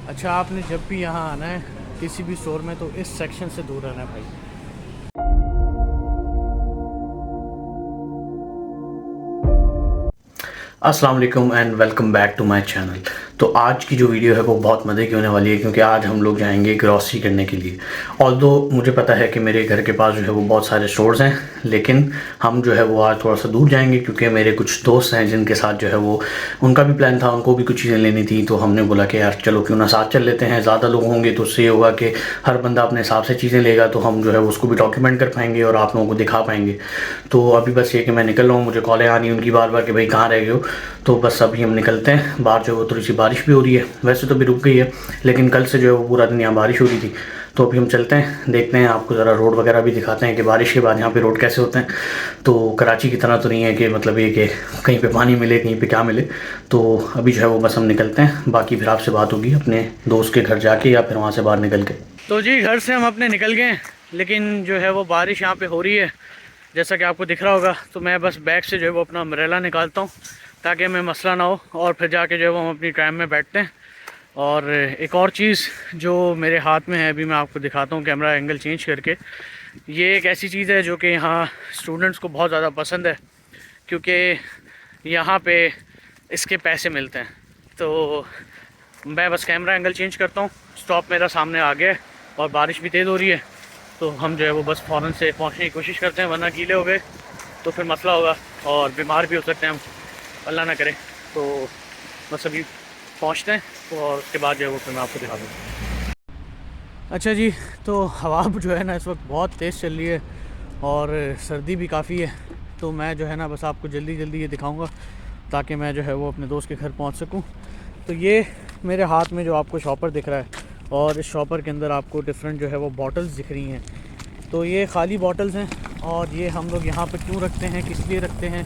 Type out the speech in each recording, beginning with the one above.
अच्छा, आपने जब भी यहाँ आना है किसी भी स्टोर में तो इस सेक्शन से दूर रहना है भाई। अस्सलाम वालेकुम and welcome back to my channel. तो आज की जो वीडियो है वो बहुत मज़े की होने वाली है क्योंकि आज हम लोग जाएंगे ग्रॉसरी करने के लिए। ऑल्दो मुझे पता है कि मेरे घर के पास जो है वो बहुत सारे स्टोर्स हैं, लेकिन हम जो है वो आज थोड़ा सा दूर जाएंगे क्योंकि मेरे कुछ दोस्त हैं जिनके साथ जो है वो उनका भी प्लान था, उनको भी कुछ चीज़ें लेनी थी। तो हमने बोला कि यार चलो क्यों ना साथ चल लेते हैं। ज़्यादा लोग होंगे तो उससे ये होगा कि हर बंदा अपने हिसाब से चीज़ें लेगा, तो हम जो है उसको भी डॉक्यूमेंट कर पाएंगे और आप लोगों को दिखा पाएंगे। तो अभी बस ये कि मैं निकल रहा हूँ, मुझे कॉलें आ रही उनकी बार बार कि भाई कहाँ रह गए हो। तो बस अभी हम निकलते हैं। बाहर जो है वो थोड़ी सी बारिश भी हो रही है, वैसे तो भी रुक गई है, लेकिन कल से जो है वो पूरा दिन यहाँ बारिश हो रही थी। तो अभी हम चलते हैं, देखते हैं, आपको ज़रा रोड वगैरह भी दिखाते हैं कि बारिश के बाद यहाँ पे रोड कैसे होते हैं। तो कराची की तरह तो नहीं है कि मतलब ये कि कहीं पे पानी मिले कहीं पे क्या मिले। तो अभी जो है वो बस हम निकलते हैं, बाकी फिर आपसे बात होगी अपने दोस्त के घर जाके या फिर वहाँ से बाहर निकल के। तो जी घर से हम अपने निकल गए, लेकिन जो है वो बारिश यहाँ पे हो रही है जैसा कि आपको दिख रहा होगा। तो मैं बस बैग से जो है वो अपना अम्ब्रेला निकालता हूँ ताकि हमें मसला ना हो, और फिर जाके जो है वो हम अपनी ट्रैम में बैठते हैं। और एक और चीज़ जो मेरे हाथ में है, अभी मैं आपको दिखाता हूँ कैमरा एंगल चेंज करके। ये एक ऐसी चीज़ है जो कि यहाँ स्टूडेंट्स को बहुत ज़्यादा पसंद है, क्योंकि यहाँ पे इसके पैसे मिलते हैं। तो मैं बस कैमरा एंगल चेंज करता हूँ, स्टॉप मेरा सामने आ गया है और बारिश भी तेज़ हो रही है। तो हम जो है वो बस फ़ौरन से पहुँचने की कोशिश करते हैं, वरना गीले हो गए तो फिर मसला होगा और बीमार भी हो सकते हैं हम, अल्लाह ना करे। तो बस अभी पहुँचते हैं और उसके बाद जो है वो फिर मैं आपको दिखा दूँ। अच्छा जी, तो हवा जो है ना इस वक्त बहुत तेज़ चल रही है और सर्दी भी काफ़ी है। तो मैं जो है ना बस आपको जल्दी जल्दी ये दिखाऊंगा ताकि मैं जो है वो अपने दोस्त के घर पहुंच सकूं। तो ये मेरे हाथ में जो आपको शॉपर दिख रहा है, और इस शॉपर के अंदर आपको डिफरेंट जो है वो बॉटल्स दिख रही हैं। तो ये खाली बॉटल्स हैं, और ये हम लोग यहाँ पे क्यों रखते हैं, किस लिए रखते हैं,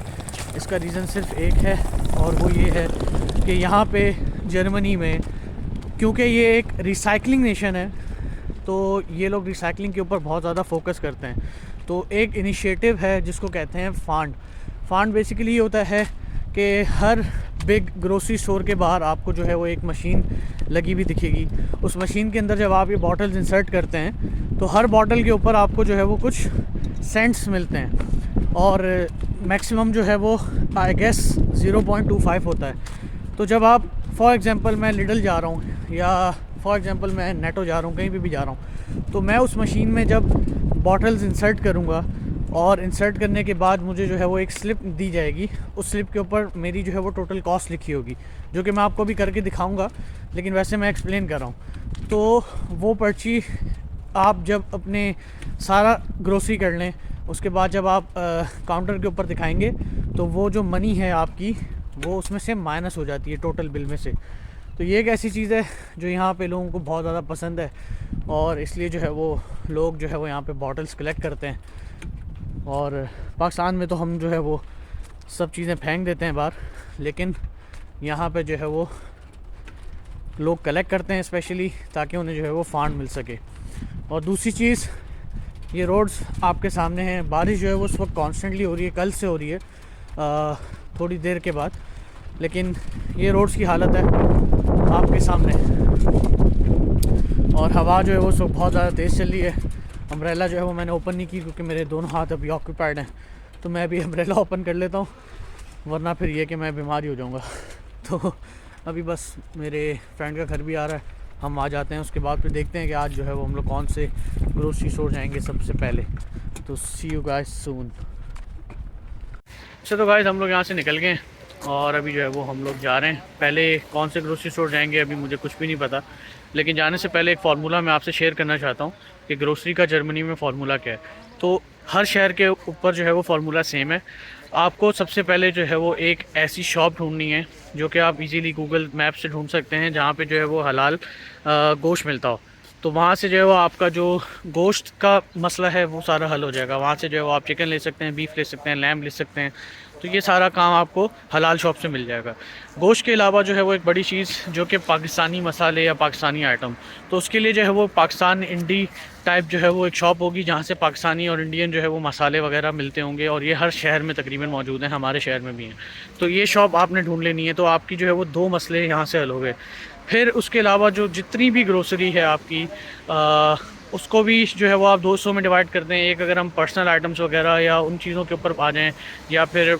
इसका रीज़न सिर्फ एक है, और वो ये है कि यहाँ पे जर्मनी में, क्योंकि ये एक रिसाइकलिंग नेशन है, तो ये लोग रिसाइकलिंग के ऊपर बहुत ज़्यादा फोकस करते हैं। तो एक इनिशिएटिव है जिसको कहते हैं फांड। फांड बेसिकली ये होता है कि हर बिग ग्रोसरी स्टोर के बाहर आपको जो है वो एक मशीन लगी हुई दिखेगी। उस मशीन के अंदर जब आप ये बॉटल्स इंसर्ट करते हैं तो हर बॉटल के ऊपर आपको जो है वो कुछ सेंट्स मिलते हैं, और मैक्सिमम जो है वो आई गेस 0.25 होता है। तो जब आप फॉर एग्ज़ाम्पल मैं लिडल जा रहा हूँ या फॉर एग्ज़ाम्पल मैं नेटो जा रहा हूँ, कहीं भी जा रहा हूँ, तो मैं उस मशीन में जब बॉटल्स इंसर्ट करूँगा और इंसर्ट करने के बाद मुझे जो है वो एक स्लिप दी जाएगी। उस स्लिप के ऊपर मेरी जो है वो टोटल कॉस्ट लिखी होगी, जो कि मैं आपको भी करके दिखाऊंगा, लेकिन वैसे मैं एक्सप्लेन कर रहा हूँ। तो वो पर्ची आप जब अपने सारा ग्रोसरी कर लें, उसके बाद जब आप काउंटर के ऊपर दिखाएंगे तो वो जो मनी है आपकी वो उसमें से माइनस हो जाती है टोटल बिल में से। तो ये एक ऐसी चीज़ है जो यहाँ पे लोगों को बहुत ज़्यादा पसंद है, और इसलिए जो है वो लोग जो है वो यहाँ पे बॉटल्स कलेक्ट करते हैं। और पाकिस्तान में तो हम जो है वो सब चीज़ें फेंक देते हैं बाहर, लेकिन यहाँ पे जो है वो लोग कलेक्ट करते हैं स्पेशली ताकि उन्हें जो है वो फांड मिल सके। और दूसरी चीज़, ये रोड्स आपके सामने हैं। बारिश जो है वो उस वक्त कॉन्स्टेंटली हो रही है, कल से हो रही है थोड़ी देर के बाद, लेकिन ये रोड्स की हालत है आपके सामने। और हवा जो है वो सब बहुत ज़्यादा तेज़ चल रही है। अम्ब्रेला जो है वो मैंने ओपन नहीं की क्योंकि मेरे दोनों हाथ अभी ऑक्यूपाइड हैं, तो मैं अभी अम्ब्रेला ओपन कर लेता हूँ, वरना फिर ये कि मैं बीमार ही हो जाऊँगा। तो अभी बस मेरे फ्रेंड का घर भी आ रहा है, हम आ जाते हैं, उसके बाद फिर देखते हैं कि आज जो है वो हम लोग कौन से ग्रोसरी स्टोर जाएंगे सबसे पहले। तो सी यू गाइस सून। अच्छा, तो गाइस हम लोग यहाँ से निकल गए और अभी जो है वो हम लोग जा रहे हैं। पहले कौन से ग्रोसरी स्टोर जाएंगे अभी मुझे कुछ भी नहीं पता, लेकिन जाने से पहले एक फ़ार्मूला मैं आपसे शेयर करना चाहता हूँ कि ग्रोसरी का जर्मनी में फ़ार्मूला क्या है। तो हर शहर के ऊपर जो है वो फ़ार्मूला सेम है। आपको सबसे पहले जो है वो एक ऐसी शॉप ढूंढनी है जो कि आप इजीली गूगल मैप से ढूंढ सकते हैं, जहाँ पे जो है वो हलाल गोश्त मिलता हो। तो वहाँ से जो है वो आपका जो गोश्त का मसला है वो सारा हल हो जाएगा। वहाँ से जो है वो आप चिकन ले सकते हैं, बीफ ले सकते हैं, लैम्ब ले सकते हैं। तो ये सारा काम आपको हलाल शॉप से मिल जाएगा। गोश्त के अलावा जो है वो एक बड़ी चीज़ जो कि पाकिस्तानी मसाले या पाकिस्तानी आइटम, तो उसके लिए जो है वो पाकिस्तान इंडी टाइप जो है वो एक शॉप होगी जहाँ से पाकिस्तानी और इंडियन जो है वो मसाले वगैरह मिलते होंगे, और ये हर शहर में तकरीबन मौजूद हैं, हमारे शहर में भी हैं। तो ये शॉप आपने ढूंढ लेनी है, तो आपकी जो है वो दो मसले यहाँ से हल हो गए। फिर उसके अलावा जो जितनी भी ग्रोसरी है आपकी उसको भी जो है वो आप 200 में डिवाइड करते हैं। एक अगर हम पर्सनल आइटम्स वगैरह या उन चीज़ों के ऊपर आ जाएँ, या फिर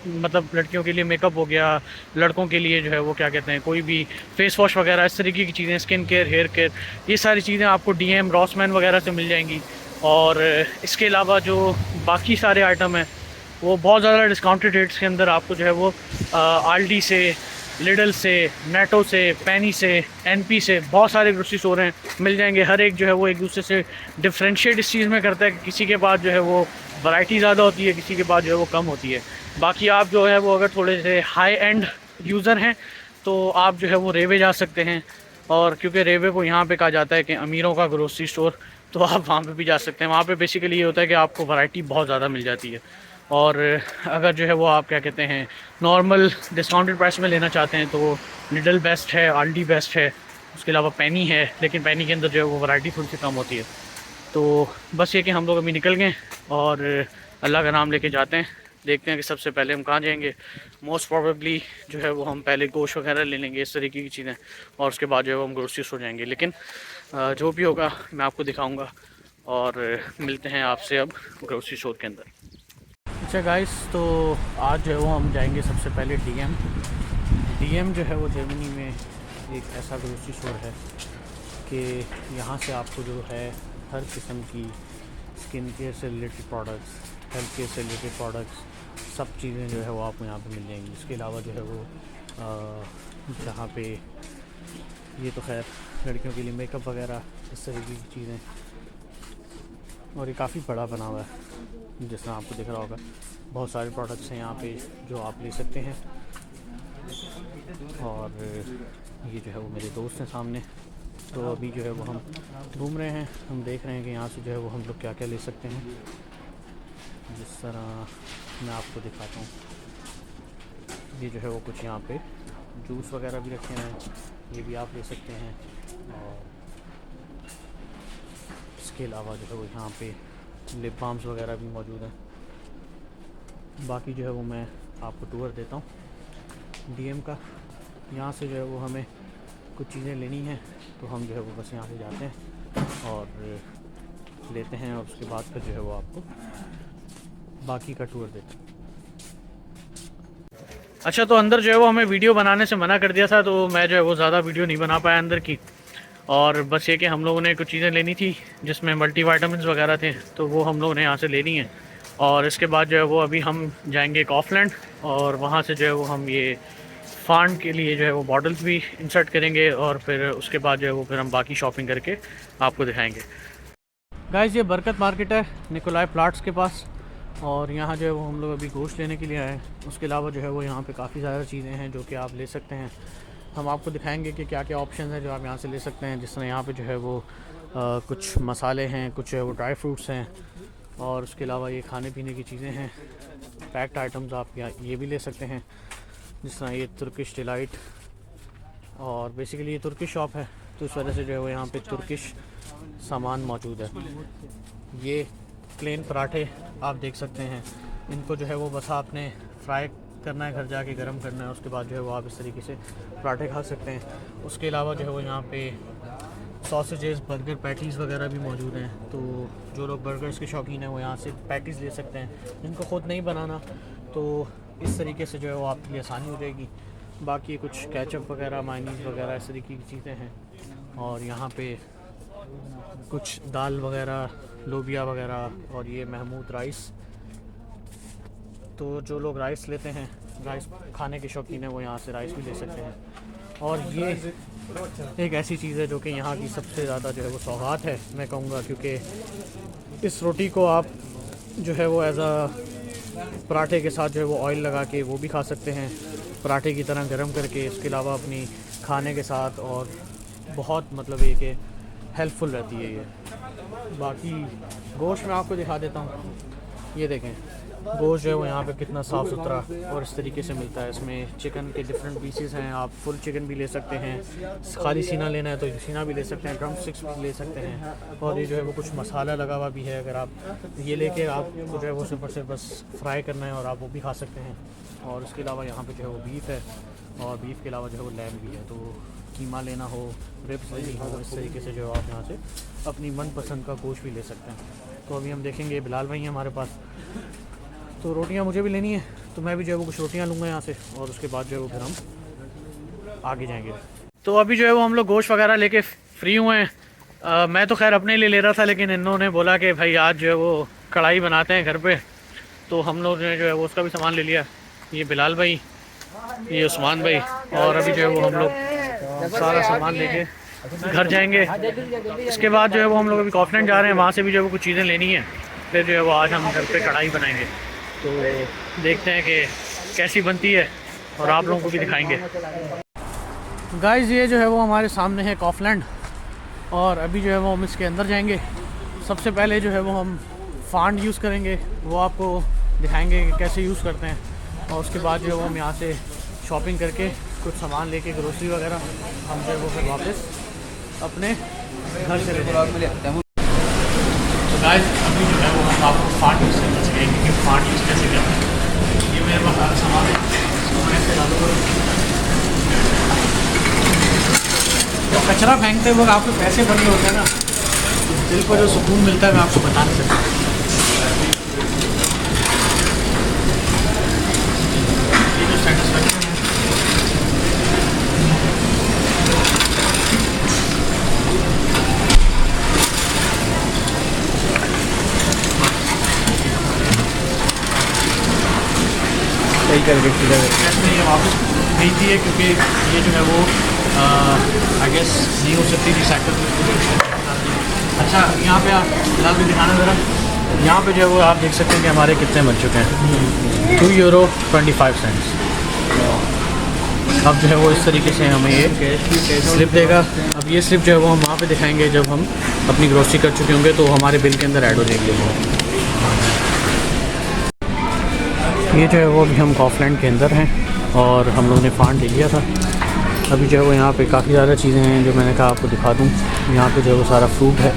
मतलब लड़कियों के लिए मेकअप हो गया, लड़कों के लिए जो है वो क्या कहते हैं कोई भी फेस वॉश वगैरह इस तरीके की चीज़ें, स्किन केयर, हेयर केयर, ये सारी चीज़ें आपको डीएम, रॉसमैन वगैरह से मिल जाएंगी। और इसके अलावा जो बाकी सारे आइटम हैं वो बहुत ज़्यादा डिस्काउंटेड रेट्स के अंदर आपको जो है वो आल्डी से, लिडल से, नेटो से, पेनी से, एनपी से, बहुत सारे ग्रोसरी स्टोर हैं, मिल जाएंगे। हर एक जो है वो एक दूसरे से डिफ्रेंशिएट इस चीज़ में करता है कि किसी के पास जो है वो वैरायटी ज़्यादा होती है, किसी के पास जो है वो कम होती है। बाकी आप जो है वो अगर थोड़े से हाई एंड यूज़र हैं तो आप जो है वो रेवे जा सकते हैं, और क्योंकि रेवे को यहाँ पे कहा जाता है कि अमीरों का ग्रोसरी स्टोर, तो आप वहाँ पे भी जा सकते हैं। वहाँ पे बेसिकली ये होता है कि आपको वैरायटी बहुत ज़्यादा मिल जाती है। और अगर जो है वो आप क्या कहते हैं नॉर्मल डिस्काउंटेड प्राइस में लेना चाहते हैं तो लिडल बेस्ट है, आल्डी बेस्ट है, उसके अलावा पेनी है, लेकिन पेनी के अंदर जो है वो वैरायटी थोड़ी सी कम होती है। तो बस ये कि हम लोग अभी निकल गए और अल्लाह का नाम लेके जाते हैं, देखते हैं कि सबसे पहले हम कहाँ जाएंगे। मोस्ट प्रोबेबली जो है वो हम पहले गोश्त वगैरह ले लेंगे, इस तरीके की चीज़ें, और उसके बाद जो है वो हम ग्रोसरी स्टोर जाएंगे। लेकिन जो भी होगा मैं आपको दिखाऊंगा, और मिलते हैं आपसे अब ग्रोसरी स्टोर के अंदर। अच्छा गाइस, तो आज जो है वो हम जाएंगे सबसे पहले डीएम जो है वो जर्मनी में एक ऐसा ग्रोसरी स्टोर है कि यहाँ से आपको जो है हर किस्म की स्किन केयर से रिलेटेड प्रोडक्ट्स, हेल्थ केयर से रिलेटेड प्रोडक्ट्स, सब चीज़ें जो है वो आपको यहाँ पे मिल जाएंगी। इसके अलावा जो है वो जहाँ पे ये तो खैर लड़कियों के लिए मेकअप वगैरह इस तरीके की चीज़ें, और ये काफ़ी बड़ा बना हुआ है जिस तरह आपको दिख रहा होगा। बहुत सारे प्रोडक्ट्स हैं यहाँ पे जो आप ले सकते हैं। और ये जो है वो मेरे दोस्त हैं सामने, तो अभी जो है वो हम घूम रहे हैं, हम देख रहे हैं कि यहाँ से जो है वो हम लोग क्या क्या ले सकते हैं। जिस तरह मैं आपको दिखाता हूँ, ये जो है वो कुछ यहाँ पे जूस वगैरह भी रखे हैं, ये भी आप ले सकते हैं। और इसके अलावा जो है वो यहाँ पे लिप बाम्स वगैरह भी मौजूद हैं। बाकी जो है वो मैं आपको टूर देता हूँ डीएम का। यहाँ से जो है वो हमें कुछ चीज़ें लेनी हैं, तो हम जो है वो बस यहाँ से जाते हैं और लेते हैं, और उसके बाद फिर जो है वो आपको बाकी का टूर देते हैं। अच्छा, तो अंदर जो है वो हमें वीडियो बनाने से मना कर दिया था, तो मैं जो है वो ज़्यादा वीडियो नहीं बना पाया अंदर की। और बस ये कि हम लोगों ने कुछ चीज़ें लेनी थी जिसमें मल्टीविटामिन्स वगैरह थे, तो वो हम लोगों ने यहाँ से लेनी है। और इसके बाद जो है वो अभी हम जाएंगे कॉफलैंड, और वहाँ से जो है वो हम ये फांड के लिए जो है वो बॉटल्स भी इंसर्ट करेंगे, और फिर उसके बाद जो है वो फिर हम बाकी शॉपिंग करके आपको दिखाएंगे। गाइस, ये बरकत मार्केट है निकोलाई प्लाट्स के पास, और यहाँ जो है वो हम लोग अभी गोश्त लेने के लिए आए हैं। उसके अलावा जो है वो यहाँ पे काफ़ी ज़्यादा चीज़ें हैं जो कि आप ले सकते हैं। हम आपको दिखाएंगे कि क्या क्या ऑप्शन है जो आप यहाँ से ले सकते हैं। जिस तरह यहाँ पे जो है वो कुछ मसाले हैं, कुछ जो है वो ड्राई फ्रूट्स हैं, और उसके अलावा ये खाने पीने की चीज़ें हैं, पैक्ड आइटम्स आप ये भी ले सकते हैं। जिस तरह ये तुर्किश डिलाइट, और बेसिकली ये तुर्किश शॉप है, तो इस वजह से जो है वो यहाँ पे तुर्किश सामान मौजूद है। ये प्लेन पराठे आप देख सकते हैं, इनको जो है वो बस आपने फ्राई करना है, घर जाके गर्म करना है, उसके बाद जो है वो आप इस तरीके से पराठे खा सकते हैं। उसके अलावा जो है वो यहाँ पे सॉसेजेस, बर्गर पैटीज़ वगैरह भी मौजूद हैं, तो जो लोग बर्गर्स के शौकीन हैं वो यहाँ से पैटीज़ ले सकते हैं। जिनको ख़ुद नहीं बनाना तो इस तरीके से जो है वो आपके लिए आसानी हो जाएगी। बाकी कुछ केचप वगैरह, मायनीज़ वगैरह इस तरीके की चीज़ें हैं। और यहाँ पे कुछ दाल वगैरह, लोबिया वगैरह, और ये महमूद राइस। तो जो लोग राइस लेते हैं, राइस खाने के शौकीन हैं, वो यहाँ से राइस भी ले सकते हैं। और ये एक ऐसी चीज़ है जो कि यहाँ की सबसे ज़्यादा जो है वो सौगात है मैं कहूँगा, क्योंकि इस रोटी को आप जो है वो एज़ आ पराठे के साथ जो है वो ऑयल लगा के वो भी खा सकते हैं, पराठे की तरह गर्म करके। इसके अलावा अपनी खाने के साथ, और बहुत मतलब ये कि हेल्पफुल रहती है ये। बाकी गोश्त मैं आपको दिखा देता हूँ, ये देखें गोश्त जो है वो यहाँ पे कितना साफ़ सुथरा और इस तरीके से मिलता है। इसमें चिकन के डिफरेंट पीसेस हैं, आप फुल चिकन भी ले सकते हैं, खाली सीना लेना है तो सीना भी ले सकते हैं, ड्रम स्टिक्स भी ले सकते हैं। और ये जो है वो कुछ मसाला लगा हुआ भी है, अगर आप ये लेके आपको जो है वो सिर्फ से बस फ्राई करना है और आप वो भी खा सकते हैं। और उसके अलावा यहाँ पर जो है वो बीफ है, और बीफ के अलावा जो है वो लैम भी है। तो कीमा लेना हो, रिब्स लेनी हो, इस तरीके से जो आप यहाँ से अपनी मनपसंद का गोश्त भी ले सकते हैं। तो अभी हम देखेंगे, बिलाल भाई हैं हमारे पास, तो रोटियां मुझे भी लेनी है, तो मैं भी जो है वो कुछ रोटियां लूँगा यहाँ से, और उसके बाद जो है वो फिर हम आगे जाएंगे। तो अभी जो है वो हम लोग गोश्त वगैरह लेके फ्री हुए हैं। मैं तो खैर अपने लिए ले रहा था, लेकिन इन्होंने बोला कि भाई आज जो है वो कढ़ाई बनाते हैं घर पे, तो हम लोग ने जो है वो उसका भी सामान ले लिया। ये बिलाल भाई, ये उस्मान भाई, और अभी जो है वो हम लोग सारा सामान लेके घर जाएंगे। इसके बाद जो है वो हम लोग अभी कॉफलैंड जा रहे हैं, वहाँ से भी जो है वो कुछ चीज़ें लेनी है, फिर जो है वो आज हम घर पे कढ़ाई बनाएंगे। तो देखते हैं कि कैसी बनती है और आप लोगों को भी दिखाएंगे। गाइस ये जो है वो हमारे सामने है कॉफलैंड, और अभी जो है वो हम इसके अंदर जाएंगे। सबसे पहले जो है वो हम फांड यूज़ करेंगे, वो आपको दिखाएंगे कि कैसे यूज़ करते हैं, और उसके बाद जो है वो हम यहाँ से शॉपिंग करके कुछ सामान लेके, ग्रोसरी वगैरह, हम जो है वो फिर वापस अपने घर चले जाएंगे। तो गाइस अभी जो है वो हम आपको फांड यूज़ करना सिखाएंगे कि फांड यूज़ कैसे करते हैं। ये मेरे पास सारा सामान है, इसको मैं ऐसे डालूंगा। तो कचरा फेंकते वक्त आपके पैसे भरने होते हैं ना, दिल को जो सुकून मिलता है मैं आपको बता नहीं सकता। ये जो सेटिस्फैक्शन है, सही करके इसमें ये वापस भेज दी है, क्योंकि ये जो है वो आई गेस नहीं हो सकती रिसाइकल। अच्छा यहाँ पे आप फिलहाल भी दिखाना ज़रा, यहाँ पे जो है वो आप देख सकते हैं कि हमारे कितने बन चुके हैं, €2.25। अब जो है वो इस तरीके से हमें ये स्लिप देगा। अब ये स्लिप जो है वो हम वहाँ पे दिखाएंगे जब हम अपनी ग्रोसरी कर चुके होंगे, तो हमारे बिल के अंदर ऐड हो जाएंगे वो। ये जो है वो अभी हम कॉफलैंड के अंदर हैं, और हम लोगों ने फांड ले लिया था। अभी जो है वो यहाँ पे काफ़ी ज़्यादा चीज़ें हैं जो मैंने कहा आपको दिखा दूँ। यहाँ पे जो है वो सारा फ्रूट है,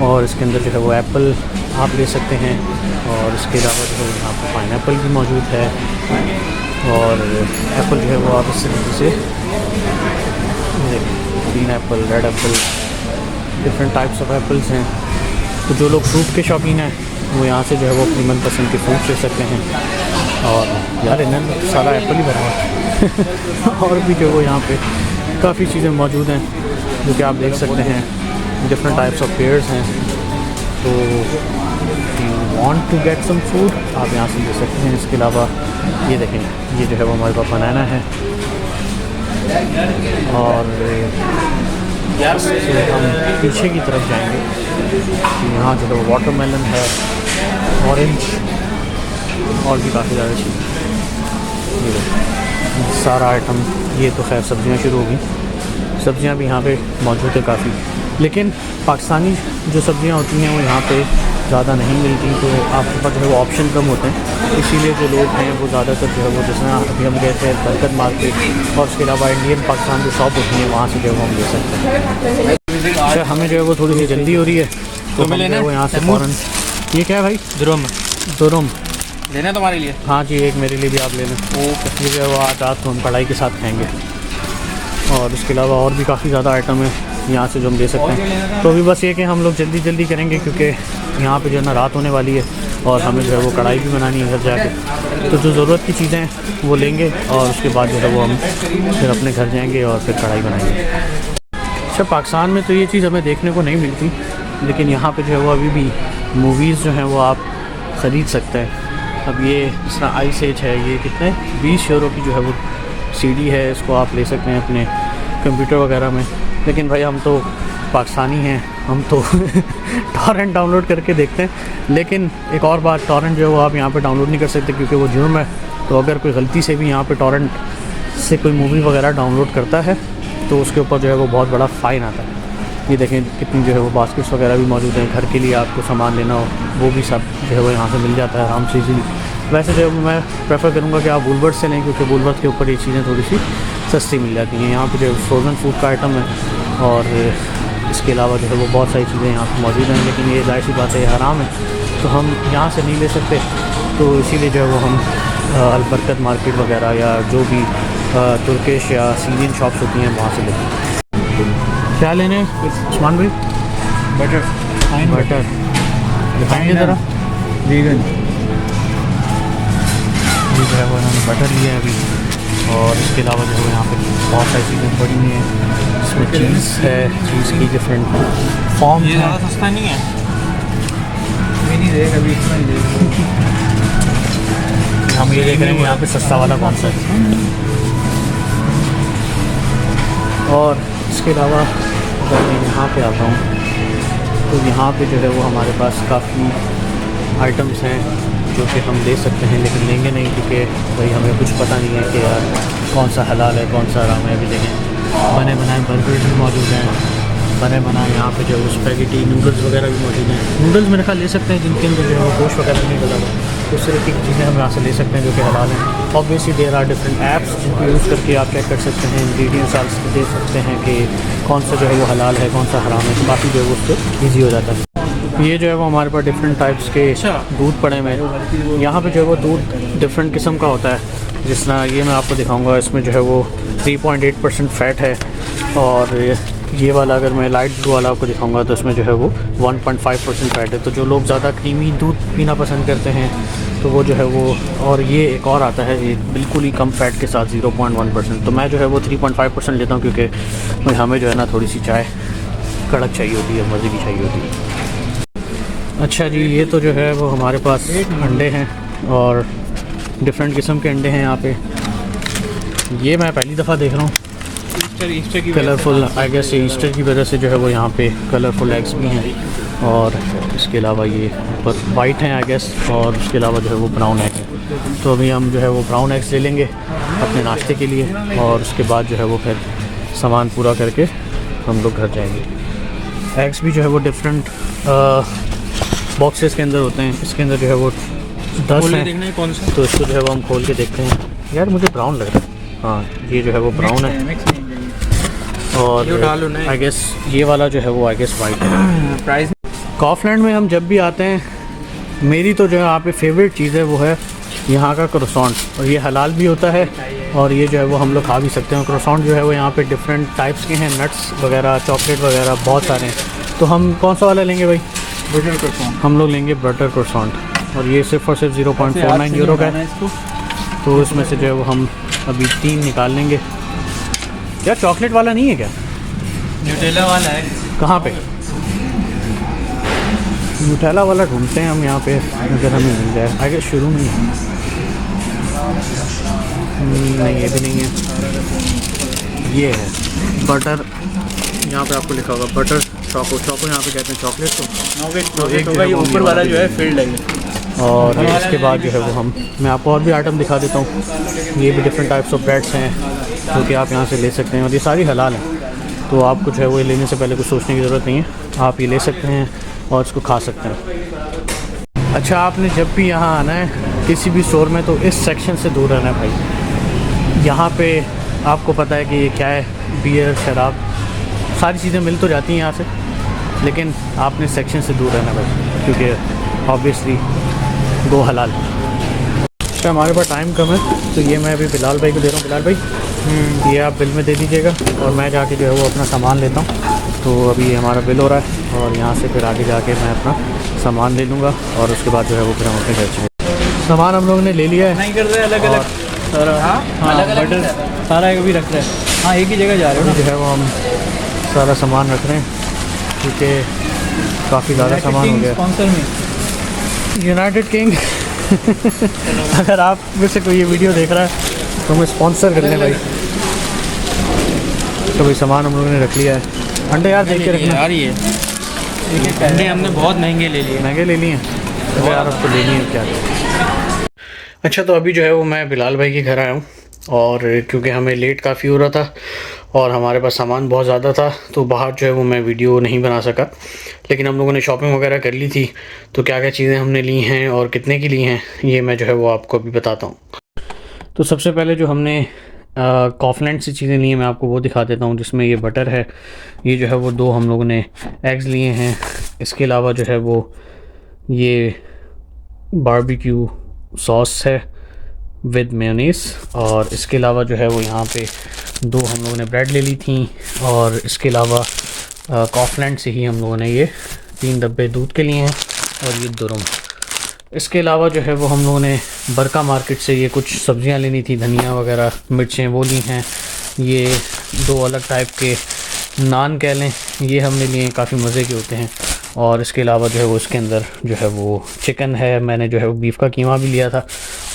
और इसके अंदर जो है वो एप्पल आप ले सकते हैं, और इसके अलावा जो है यहाँ पर पाइनएप्पल भी मौजूद है, और एप्पल जो है वो आप इस तरीके से green Apple, red Apple, different types of apples हैं। तो जो लोग फ्रूट के शौकीन हैं वो यहाँ से जो है वो अपनी मनपसंद के फ्रूट ले सकते हैं। और यार इन्होंने सारा एप्पल ही भरा हुआ और भी जो वो यहाँ पे काफ़ी चीज़ें मौजूद हैं जो कि आप देख सकते हैं, डिफरेंट टाइप्स ऑफ पेयर्स हैं। तो you want to get some food, आप यहाँ से ले सकते हैं। इसके अलावा ये देखें, ये जो है वो हमारे पास बनाना है, और इससे हम पीछे की तरफ जाएंगे। यहाँ जो है वो वाटरमेलन है, ऑरेंज, और भी काफ़ी ज़्यादा चीज़। ये सारा आइटम, ये तो खैर सब्जियाँ शुरू होगी, सब्जियाँ भी यहाँ पे मौजूद है काफ़ी, लेकिन पाकिस्तानी जो सब्जियाँ होती हैं वो यहाँ पे ज़्यादा नहीं मिलती, तो आपके पास जो है वो ऑप्शन कम होते हैं। इसीलिए जो लोग हैं वो ज़्यादातर जो है वो, जैसे अभी हम गए थे बरकत मार्केट, और उसके अलावा इंडियन पाकिस्तान जो शॉप होती है वहाँ से जो है वो हम ले सकते हैं। अच्छा, हमें जो है वो थोड़ी सी जल्दी हो रही है, तो हम जो है वो यहाँ से फ़ौरन, ये क्या है भाई, दुरुम लेना तुम्हारे लिए? हाँ जी, एक मेरे लिए भी आप ले लें। ओके, ये जो है वो आज रात को हम कढ़ाई के साथ खाएँगे, और उसके अलावा और भी काफ़ी ज़्यादा आइटम है यहाँ से जो हम ले सकते हैं। तो अभी बस ये कि हम लोग जल्दी करेंगे, क्योंकि यहाँ पे जो है ना रात होने वाली है, और हमें जो है वो कढ़ाई भी बनानी है घर जाके। तो जो ज़रूरत की चीज़ें हैं वो लेंगे, और उसके बाद जो है वो हम फिर अपने घर जाएंगे और फिर कढ़ाई बनाएंगे। अच्छा, पाकिस्तान में तो ये चीज़ हमें देखने को नहीं मिलती, लेकिन यहाँ पे जो है वो अभी भी मूवीज़ जो हैं वो आप ख़रीद सकते हैं। अब ये जिस तरह आइस एज है, ये कितने €20 की जो है वो CD है, इसको आप ले सकते हैं अपने कंप्यूटर वगैरह में। लेकिन भाई हम तो पाकिस्तानी हैं, हम तो टॉरेंट डाउनलोड करके देखते हैं। लेकिन एक और बात, टॉरेंट जो है वो आप यहाँ पे डाउनलोड नहीं कर सकते, क्योंकि वो जुर्म है। तो अगर कोई गलती से भी यहाँ पे टॉरेंट से कोई मूवी वगैरह डाउनलोड करता है, तो उसके ऊपर जो है वो बहुत बड़ा फ़ाइन आता है। ये देखें कितनी जो है वो बास्केट्स वगैरह भी मौजूद हैं, घर के लिए आपको सामान लेना हो वो भी सब जो है वो यहाँ से मिल जाता है आराम से इजीली। वैसे जो है मैं प्रेफर करूँगा कि आप वुलवर्थ से लें, क्योंकि वुलवर्थ के ऊपर ये चीज़ें थोड़ी सी सस्ती मिल जाती हैं। यहाँ पे जो फ्रोज़न फूड का आइटम है, और इसके अलावा जो है वो बहुत सारी चीज़ें यहाँ पर मौजूद हैं, लेकिन ये ज़ाहिर सी बात है हराम है, तो हम यहाँ से नहीं ले सकते। तो इसीलिए जो है वो हम अलबरकत मार्केट वगैरह या जो भी तुर्किश या सीरियन शॉप्स होती हैं वहाँ से लेते हैं। क्या लेने हैं उस्मान भाई? बटर बटर दिखाएंगे ज़रा। वीगन। ये जो है वो इन्होंने बटर लिया है अभी, और इसके अलावा जो है यहाँ पे बहुत सारी चीज़ें पड़ी हुई हैं। इसमें चीज़ है, चीज़ की डिफरेंट फॉर्म ये ज़्यादा सस्ता नहीं है। ये नहीं देगा अभी, इतना ही देगा। हम ये देख रहे हैं यहाँ पे सस्ता वाला कौन सा है। और इसके अलावा अगर मैं यहाँ पे आता हूँ तो यहाँ पे जो है वो हमारे पास काफ़ी आइटम्स हैं जो कि हम ले सकते हैं, लेकिन लेंगे नहीं क्योंकि भाई हमें कुछ पता नहीं है कि यार कौन सा हलाल है कौन सा हराम है। अभी देखें बने बनाए बर्गर भी मौजूद हैं, बने बनाए यहाँ पे जो है स्पैगेटी नूडल्स वगैरह भी मौजूद हैं। नूडल्स मेरे ख्याल ले सकते हैं जिनके अंदर जो है वो गोश्त वगैरह नहीं डला हुआ, उस तरीके की चीज़ें हम यहाँ से ले सकते हैं जो कि हलाल हैं। Obviously there are different apps जिनको यूज़ करके आप चेक कर सकते हैं, इंग्रेडिएंट्स आप देख सकते हैं कि कौन सा जो है वो हलाल है कौन सा हराम है, तो काफ़ी जो है वो उस पर ईजी हो जाता है। ये जो है वो हमारे पास डिफरेंट टाइप्स के दूध पड़े हुए हैं। यहाँ पे जो है वो दूध डिफरेंट किस्म का होता है, जिस तरह ये मैं आपको दिखाऊंगा। इसमें जो है वो 3.8% फ़ैट है, और ये वाला अगर मैं लाइट ब्लू वाला आपको दिखाऊंगा तो इसमें जो है वो 1.5% फ़ैट है। तो जो लोग ज़्यादा क्रीमी दूध पीना पसंद करते हैं तो वो जो है वो, और ये एक और आता है ये बिल्कुल ही कम फ़ैट के साथ 0.1%। तो मैं जो है वो 3.5% लेता हूँ क्योंकि भाई हमें जो है ना थोड़ी सी चाय कड़क चाहिए होती है, मज़े की चाहिए होती है। अच्छा जी, ये तो जो है वो हमारे पास अंडे हैं, और डिफरेंट किस्म के अंडे हैं यहाँ पे। ये मैं पहली दफ़ा देख रहा हूँ ईस्टर की कलरफुल, आई गेस ईस्टर की वजह से जो है वो यहाँ पे कलरफुल एग्स भी हैं, और इसके अलावा ये ऊपर वाइट हैं आई गेस, और उसके अलावा जो है वो ब्राउन एग है। तो अभी हम जो है वो ब्राउन एग्स ले लेंगे अपने नाश्ते के लिए, और उसके बाद जो है वो फिर सामान पूरा करके हम लोग घर जाएंगे। एग्स भी जो है वो डिफरेंट बॉक्सेस के अंदर होते हैं। इसके अंदर जो है वो 10 हैं, देखना है कौन सा। तो इसको जो है वो हम खोल के देखते हैं। यार मुझे ब्राउन लग रहा है। हाँ, ये जो है वो ब्राउन है, और आई गेस ये वाला जो है वो आई गेस वाइट है। प्राइस कॉफलैंड में हम जब भी आते हैं, मेरी तो जो है यहाँ पे फेवरेट चीज़ है वो है यहाँ का क्रोसॉन्ट, और ये हलाल भी होता है, और ये जो है वो हम लोग खा भी सकते हैं। क्रोसॉन्ट जो है वो यहाँ पे डिफरेंट टाइप्स के हैं, नट्स वगैरह चॉकलेट वगैरह बहुत सारे हैं। तो हम कौन सा वाला लेंगे भाई? बटर क्रोसॉन्ट। हम लोग लेंगे बटर क्रोसॉन्ट, और ये सिर्फ और सिर्फ 0.49 यूरो का है। तो इसमें से जो है वो हम अभी 3 निकाल लेंगे। क्या चॉकलेट वाला नहीं है क्या? न्यूटेला वाला है। कहाँ पे? न्यूटेला वाला ढूंढते हैं हम यहाँ पे, अगर हमें मिल जाए। आगे शुरू में ही नहीं, ये भी नहीं है। ये है बटर, यहाँ पे आपको लिखा होगा बटर चोको। चोको यहाँ पे कहते हैं चॉकलेट को। एक होगा, ये ऊपर वाला जो है फील्ड है। और इसके बाद जो है वो मैं आपको और भी आइटम दिखा देता हूँ। ये भी डिफरेंट टाइप्स ऑफ ब्रेड्स हैं जो कि आप यहाँ से ले सकते हैं, और ये सारी हलाल हैं। तो आपको जो है वो ये लेने से पहले कुछ सोचने की ज़रूरत नहीं है, आप ये ले सकते हैं और इसको खा सकते हैं। अच्छा, आपने जब भी यहाँ आना है किसी भी स्टोर में, तो इस सेक्शन से दूर रहना है भाई। यहाँ पे आपको पता है कि ये क्या है, बियर शराब सारी चीज़ें मिल तो जाती हैं यहाँ से, लेकिन आपने सेक्शन से दूर रहना भाई, क्योंकि ऑब्वियसली गो हलाल। अच्छा, हमारे पास टाइम कम है, तो ये मैं अभी बिलाल भाई को दे रहा हूँ। बिलाल भाई, ये आप बिल में दे दीजिएगा, और मैं जाके जो है वो अपना सामान लेता हूँ। तो अभी हमारा बिल हो रहा है, और यहाँ से फिर आगे जाके मैं अपना सामान ले लूँगा, और उसके बाद जो है वो फिर हम अपने घर चले। सामान हम लोगों ने ले लिया है, नहीं कर रहे अलग अलग सारा। हाँ, बटर सारा एक भी रख रहे हैं। हाँ, एक ही जगह जा रहे हो जो है वो हम सारा सामान रख रहे हैं, क्योंकि काफ़ी ज़्यादा सामान हो गया। स्पॉन्सर में यूनाइटेड किंग अगर आप में से कोई ये वीडियो देख रहा है तो हमें स्पॉन्सर कर लें भाई। तो भाई सामान हम लोगों ने रख लिया है। अंडे यार देख के रखना यार, ये अंडे हमने बहुत महंगे ले लिए। महंगे ले लिए हैं, तो यार आपको लेनी है क्या। अच्छा, तो अभी जो है वो मैं बिलाल भाई के घर आया हूँ, और क्योंकि हमें लेट काफ़ी हो रहा था और हमारे पास सामान बहुत ज़्यादा था, तो बाहर जो है वो मैं वीडियो नहीं बना सका। लेकिन हम लोगों ने शॉपिंग वगैरह कर ली थी, तो क्या क्या चीज़ें हमने ली हैं और कितने की ली हैं, ये मैं जो है वो आपको अभी बताता हूँ। तो सबसे पहले जो हमने कॉफलैंड से चीज़ें ली हैं, मैं आपको वो दिखा देता हूँ, जिसमें ये बटर है। ये जो है वो 2 हम लोगों ने एग्स लिए हैं। इसके अलावा जो है वो ये बारबेक्यू सॉस है, विद मेयोनीज। और इसके अलावा जो है वो यहाँ पे 2 हम लोगों ने ब्रेड ले ली थी। और इसके अलावा कॉफलैंड से ही हम लोगों ने ये 3 डब्बे दूध के लिए हैं और ये दुरुम। इसके अलावा जो है वो हम लोगों ने बरका मार्केट से ये कुछ सब्जियां लेनी थी, धनिया वगैरह, मिर्चें वो ली हैं। ये 2 अलग टाइप के नान कह लें, ये हमने लिए, काफ़ी मज़े के होते हैं। और इसके अलावा जो है वो इसके अंदर जो है वो चिकन है, मैंने जो है वो बीफ का कीमा भी लिया था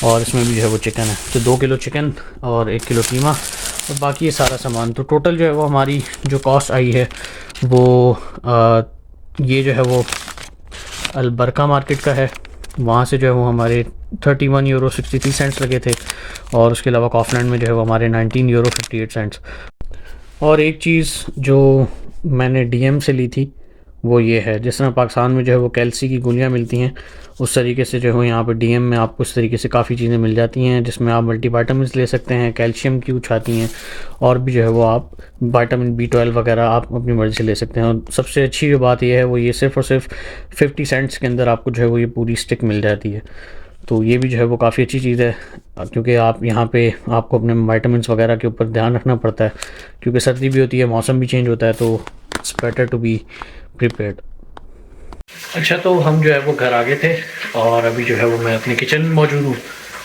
और इसमें भी जो है वो चिकन है। तो 2 किलो चिकन और 1 किलो कीमा और बाकी ये सारा सामान। तो टोटल जो है वो हमारी जो कॉस्ट आई है वो ये जो है वो अलबरका मार्केट का है, वहाँ से जो है वो हमारे 31 यूरो 63 सेंट्स लगे थे। और उसके अलावा कॉफलैंड में जो है वो हमारे 19 यूरो 58 सेंट्स। और एक चीज़ जो मैंने डीएम से ली थी वो ये है, जिस तरह पाकिस्तान में जो है वो कैल्सी की गोलियाँ मिलती हैं, उस तरीके से जो है यहाँ पर डीएम में आपको इस तरीके से काफ़ी चीज़ें मिल जाती हैं, जिसमें आप मल्टीविटामिन्स ले सकते हैं, कैल्शियम की कुछ आती हैं और भी जो है वो आप विटामिन B12 वगैरह आप अपनी मर्ज़ी से ले सकते हैं। और सबसे अच्छी जो बात यह है वो ये सिर्फ़ और सिर्फ 50 सेंट्स के अंदर आपको जो है वो ये पूरी स्टिक मिल जाती है। तो ये भी जो है वो काफ़ी अच्छी चीज़ है, क्योंकि आप यहाँ पे आपको अपने विटामिन्स वगैरह के ऊपर ध्यान रखना पड़ता है, क्योंकि सर्दी भी होती है, मौसम भी चेंज होता है, तो it's better to be prepared. अच्छा, तो हम जो है वो घर आ गए थे और अभी जो है वो मैं अपने किचन में मौजूद हूँ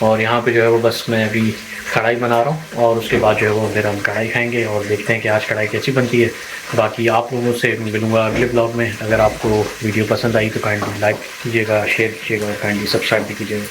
और यहाँ पे जो है वो बस मैं अभी कढ़ाई बना रहा हूँ और उसके बाद जो है वो फिर हम कढ़ाई खाएंगे और देखते हैं कि आज कढ़ाई कैसी बनती है। बाकी आप लोगों से मिलूँगा अगले ब्लॉग में। अगर आपको वीडियो पसंद आई तो काइंडली लाइक कीजिएगा, शेयर कीजिएगा और काइंडली सब्सक्राइब भी कीजिएगा।